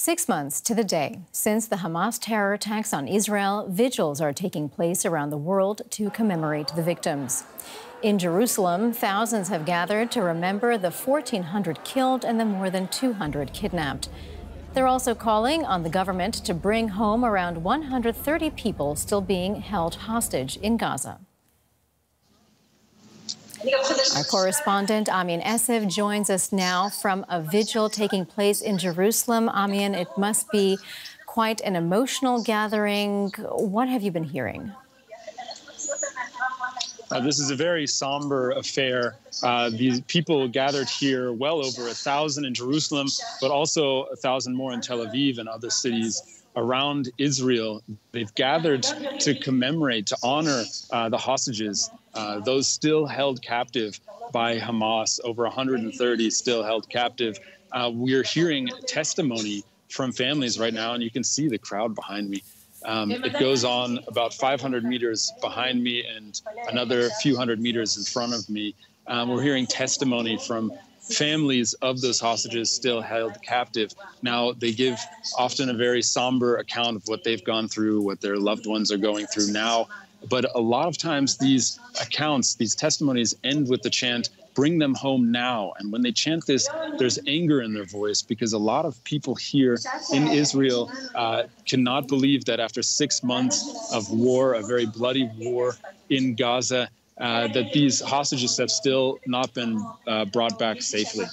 6 months to the day since the Hamas terror attacks on Israel, vigils are taking place around the world to commemorate the victims. In Jerusalem, thousands have gathered to remember the 1,400 killed and the more than 200 kidnapped. They're also calling on the government to bring home around 130 people still being held hostage in Gaza. Our correspondent, Amien Esef, joins us now from a vigil taking place in Jerusalem. Amien, it must be quite an emotional gathering. What have you been hearing? This is a very somber affair. These people gathered here, well over 1,000 in Jerusalem, but also 1,000 more in Tel Aviv and other cities around Israel. They've gathered to commemorate, to honor the hostages, those still held captive by Hamas, over 130 still held captive. We're hearing testimony from families right now, and you can see the crowd behind me. It goes on about 500 meters behind me and another few hundred meters in front of me. We're hearing testimony from families of those hostages still held captive. Now, they give often a very somber account of what they've gone through, what their loved ones are going through now. But a lot of times these accounts, these testimonies end with the chant, "Bring them home now." And when they chant this, there's anger in their voice because a lot of people here in Israel cannot believe that after 6 months of war, a very bloody war in Gaza, that these hostages have still not been brought back safely.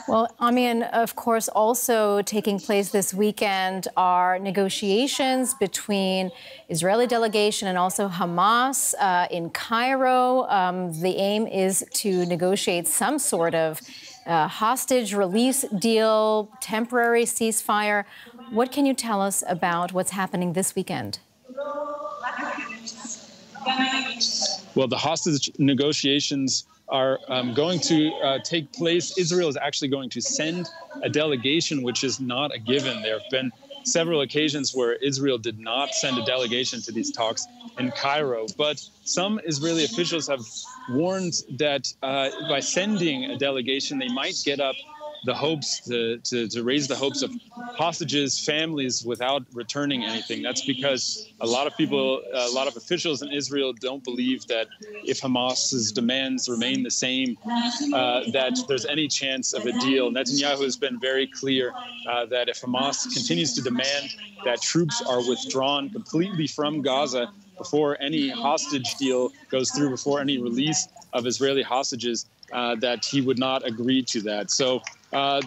Well, Amien, of course, also taking place this weekend are negotiations between Israeli delegation and also Hamas in Cairo. The aim is to negotiate some sort of hostage release deal, temporary ceasefire. What can you tell us about what's happening this weekend? Well, the hostage negotiations are going to take place. Israel is actually going to send a delegation, which is not a given. There have been several occasions where Israel did not send a delegation to these talks in Cairo. But some Israeli officials have warned that by sending a delegation, they might get up the hopes to raise the hopes of hostages, families without returning anything. That's because a lot of people, a lot of officials in Israel don't believe that if Hamas's demands remain the same, that there's any chance of a deal. Netanyahu has been very clear that if Hamas continues to demand that troops are withdrawn completely from Gaza before any hostage deal goes through, before any release of Israeli hostages, that he would not agree to that. So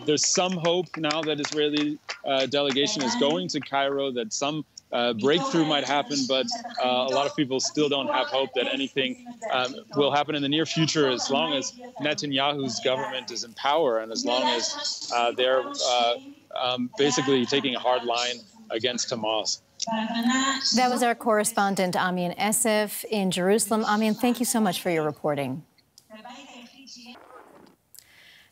there's some hope now that Israeli delegation is going to Cairo, that some breakthrough might happen, but a lot of people still don't have hope that anything will happen in the near future as long as Netanyahu's government is in power and as long as they're basically taking a hard line against Hamas. That was our correspondent, Amien Esef, in Jerusalem. Amien, thank you so much for your reporting.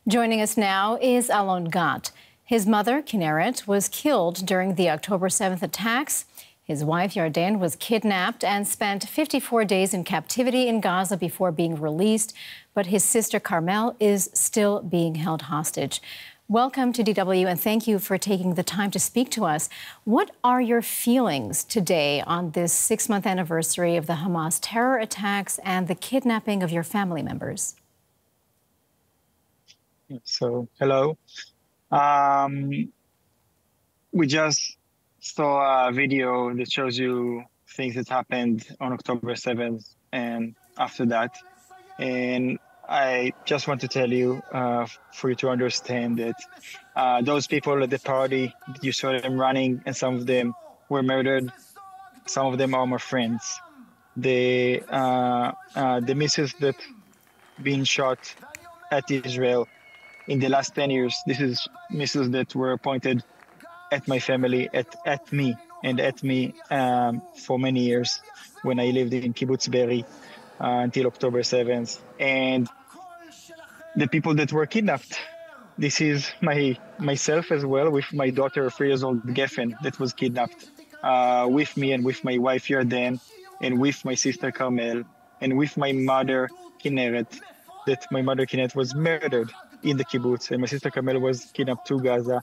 Joining us now is Alon Gat. His mother, Kinneret, was killed during the October 7th attacks. His wife, Yarden, was kidnapped and spent 54 days in captivity in Gaza before being released. But his sister, Carmel, is still being held hostage. Welcome to DW, and thank you for taking the time to speak to us. What are your feelings today on this 6-month anniversary of the Hamas terror attacks and the kidnapping of your family members? So, hello. We just saw a video that shows you things that happened on October 7th and after that. And I just want to tell you, for you to understand that those people at the party, you saw them running, and some of them were murdered. Some of them are my friends. The missiles that been shot at Israel in the last 10 years, this is missiles that were pointed at my family, at me, and at me for many years when I lived in Kibbutz Be'eri until October 7th. And the people that were kidnapped, this is myself as well, with my daughter, 3 years old, Geffen, that was kidnapped with me and with my wife, Yarden, and with my sister, Carmel, and with my mother, Kinneret, that my mother, Kinneret, was murdered in the kibbutz, and my sister Carmel was kidnapped to Gaza.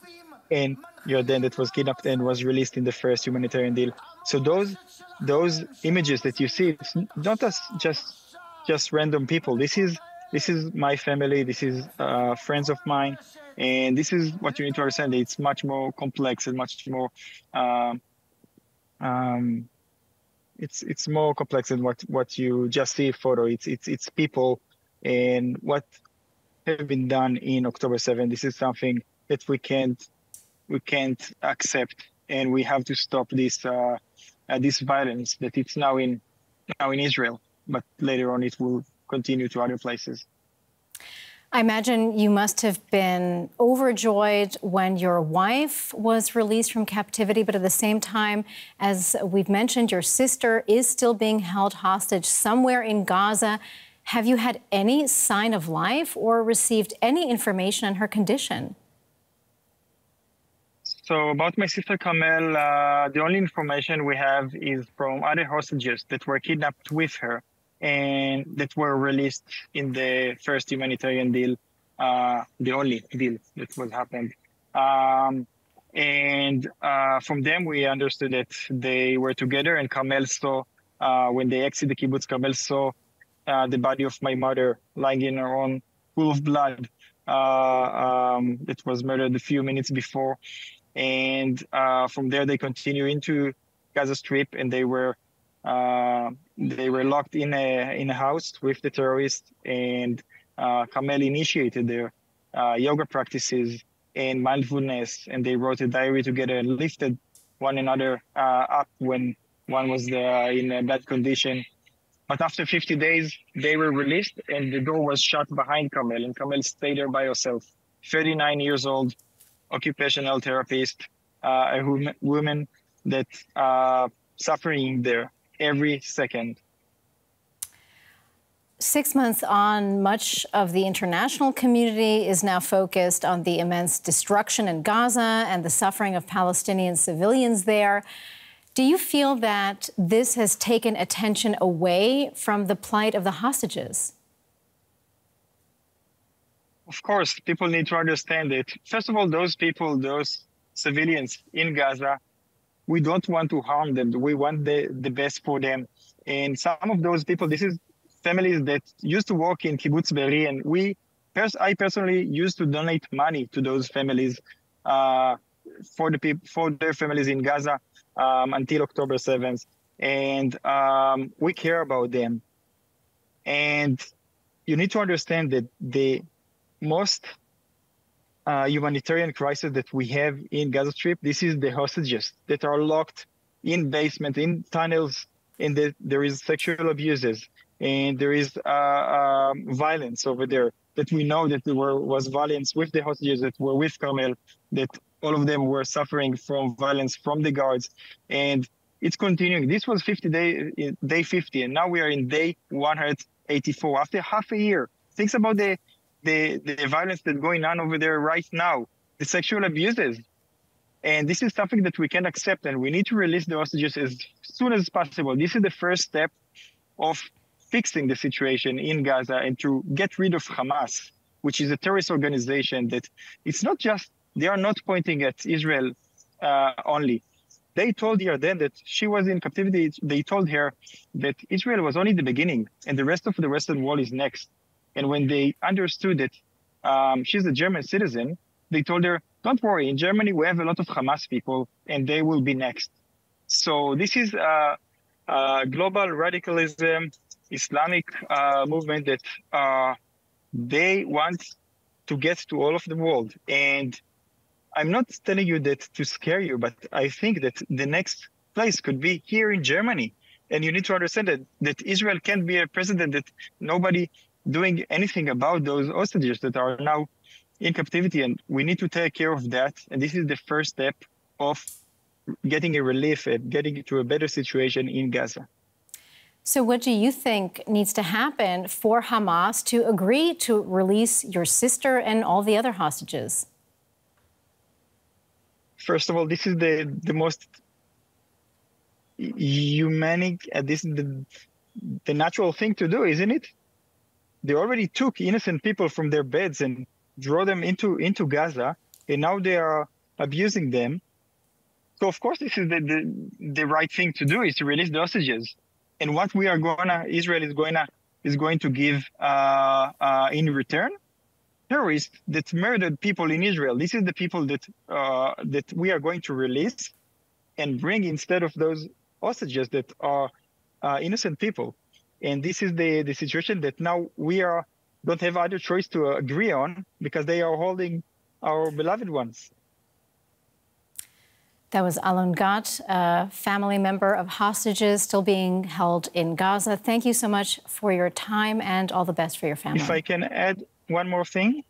and Yarden that was kidnapped and was released in the first humanitarian deal. So those images that you see, it's not just random people. This is my family. This is friends of mine, and this is what you need to understand. It's much more complex and much more. It's more complex than what you just see a photo. It's people, and what have been done in October 7th. This is something that we can't accept, and we have to stop this violence that it's now in Israel, but later on it will continue to other places. I imagine you must have been overjoyed when your wife was released from captivity, but at the same time, as we've mentioned, your sister is still being held hostage somewhere in Gaza. Have you had any sign of life or received any information on her condition? So about my sister Carmel, the only information we have is from other hostages that were kidnapped with her and that were released in the first humanitarian deal, the only deal that was happened. And from them, we understood that they were together, and Carmel saw, when they exited the kibbutz, Carmel saw the body of my mother lying in her own pool of blood that was murdered a few minutes before. And from there, they continue into Gaza Strip, and they were locked in a house with the terrorists. And Carmel initiated their yoga practices and mindfulness, and they wrote a diary together and lifted one another up when one was in a bad condition. But after 50 days, they were released, and the door was shut behind Carmel, and Carmel stayed there by herself. 39 years old, occupational therapist, a woman that suffering there every second. 6 months on, much of the international community is now focused on the immense destruction in Gaza and the suffering of Palestinian civilians there. Do you feel that this has taken attention away from the plight of the hostages? Of course, people need to understand it. First of all, those people, those civilians in Gaza, we don't want to harm them. We want the best for them. And some of those people, this is families that used to work in Kibbutz Be'eri, and I personally used to donate money to those families for their families in Gaza until October 7th. And we care about them. And you need to understand that the most humanitarian crisis that we have in Gaza Strip, this is the hostages that are locked in basements, in tunnels, and there is sexual abuses, and there is violence over there. That we know that there was violence with the hostages that were with Carmel, that all of them were suffering from violence from the guards, and it's continuing. This was day 50, and now we are in day 184 after half a year. Think about the violence that's going on over there right now, the sexual abuses. And this is something that we can't accept, and we need to release the hostages as soon as possible. This is the first step of fixing the situation in Gaza and to get rid of Hamas, which is a terrorist organization that it's not just, they are not pointing at Israel only. They told Yarden that she was in captivity. They told her that Israel was only the beginning and the rest of the Western wall is next. And when they understood that she's a German citizen, they told her, don't worry, in Germany, we have a lot of Hamas people and they will be next. So this is global radicalism, Islamic movement that they want to get to all of the world. And I'm not telling you that to scare you, but I think that the next place could be here in Germany. And you need to understand that Israel can't be a president that nobody doing anything about those hostages that are now in captivity. And we need to take care of that. And this is the first step of getting a relief and getting to a better situation in Gaza. So what do you think needs to happen for Hamas to agree to release your sister and all the other hostages? First of all, this is the most humane, this is the natural thing to do, isn't it? They already took innocent people from their beds and draw them into Gaza, and now they are abusing them. So of course, this is the right thing to do, is to release the hostages. And what we are Israel is going to give in return, terrorists that murdered people in Israel. This is the people that we are going to release and bring instead of those hostages that are innocent people. And this is the situation that now we don't have other choice to agree on, because they are holding our beloved ones. That was Alon Gat, a family member of hostages still being held in Gaza. Thank you so much for your time, and all the best for your family. If I can add one more thing.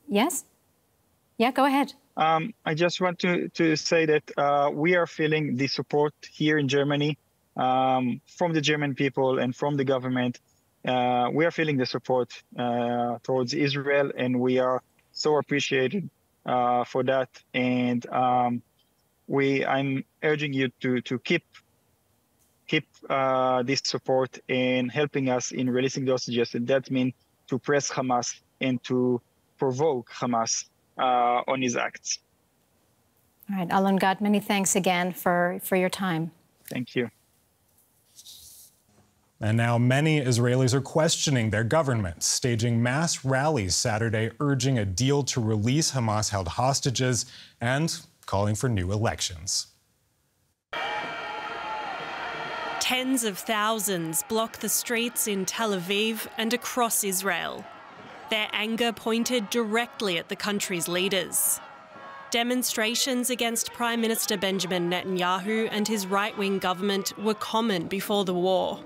Yes? Yeah, go ahead. I just want to say that we are feeling the support here in Germany from the German people and from the government. We are feeling the support towards Israel, and we are so appreciated for that. And I'm urging you to keep this support and helping us in releasing the hostages. And that means to press Hamas and to provoke Hamas on his acts. All right, Alon Gat, many thanks again for your time. Thank you. And now many Israelis are questioning their government, staging mass rallies Saturday urging a deal to release Hamas-held hostages and calling for new elections. Tens of thousands block the streets in Tel Aviv and across Israel. Their anger pointed directly at the country's leaders. Demonstrations against Prime Minister Benjamin Netanyahu and his right-wing government were common before the war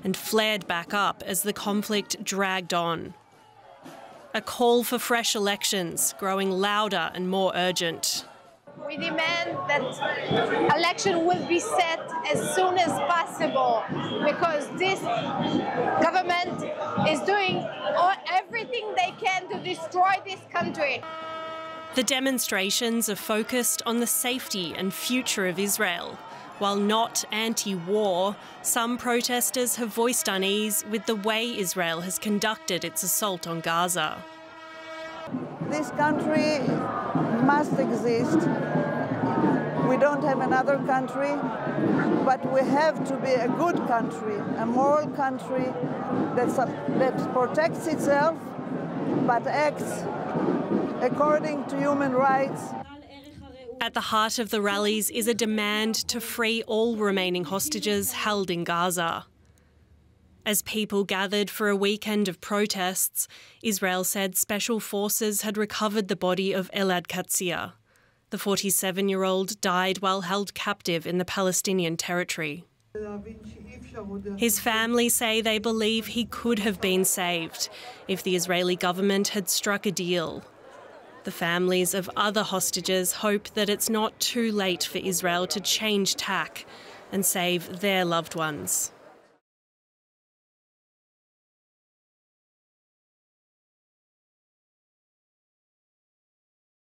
and flared back up as the conflict dragged on. A call for fresh elections growing louder and more urgent. We demand that election will be set as soon as possible, because this government is doing everything they can to destroy this country. The demonstrations are focused on the safety and future of Israel. While not anti-war, some protesters have voiced unease with the way Israel has conducted its assault on Gaza. This country must exist. We don't have another country, but we have to be a good country, a moral country that protects itself but acts according to human rights. At the heart of the rallies is a demand to free all remaining hostages held in Gaza. As people gathered for a weekend of protests, Israel said special forces had recovered the body of Elad Katzir. The 47-year-old died while held captive in the Palestinian territory. His family say they believe he could have been saved if the Israeli government had struck a deal. The families of other hostages hope that it's not too late for Israel to change tack and save their loved ones.